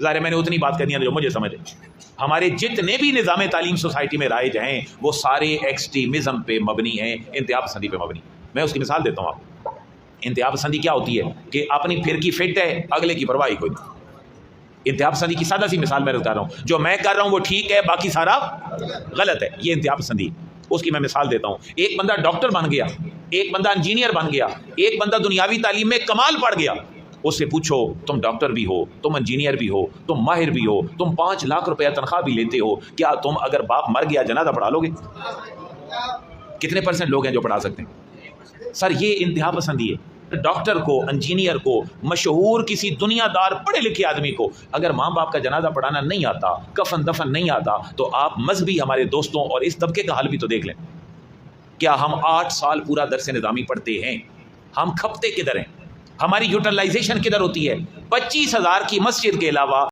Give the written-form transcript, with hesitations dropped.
ظاہر میں نے اتنی بات کرنی ہے جو مجھے سمجھے. ہمارے جتنے بھی نظام تعلیم سوسائٹی میں رائج ہیں وہ سارے ایکسٹریمزم پہ مبنی ہیں، انتہا پسندی پہ مبنی. میں اس کی مثال دیتا ہوں آپ کو. انتہا پسندی کیا ہوتی ہے کہ اپنی فرقی فٹ ہے، اگلے کی پرواہ کوئی نہیں. انتہا پسندی کی سادہ سی مثال میں بتا رہا ہوں، جو میں کر رہا ہوں وہ ٹھیک ہے، باقی سارا غلط ہے، یہ انتہا پسندی. اس کی میں مثال دیتا ہوں. ایک بندہ ڈاکٹر بن گیا، ایک بندہ انجینئر بن گیا، ایک بندہ دنیاوی تعلیم میں کمال پڑ گیا. اس سے پوچھو تم ڈاکٹر بھی ہو، تم انجینئر بھی ہو، تم ماہر بھی ہو، تم 5 لاکھ روپیہ تنخواہ بھی لیتے ہو، کیا تم اگر باپ مر گیا جنازہ پڑھا لو گے؟ کتنے % لوگ ہیں جو پڑھا سکتے ہیں؟ سر یہ انتہا پسندی ہے. ڈاکٹر کو، انجینئر کو، مشہور کسی دنیا دار پڑھے لکھے آدمی کو اگر ماں باپ کا جنازہ پڑھانا نہیں آتا، کفن دفن نہیں آتا، تو آپ مذہبی ہمارے دوستوں اور اس طبقے کا حال بھی تو دیکھ لیں. کیا ہم 8 سال پورا درس نظامی پڑھتے ہیں؟ ہم کھپتے کدھر ہیں؟ ہماری یوٹیلائزیشن کدھر ہوتی ہے؟ 25,000 کی مسجد کے علاوہ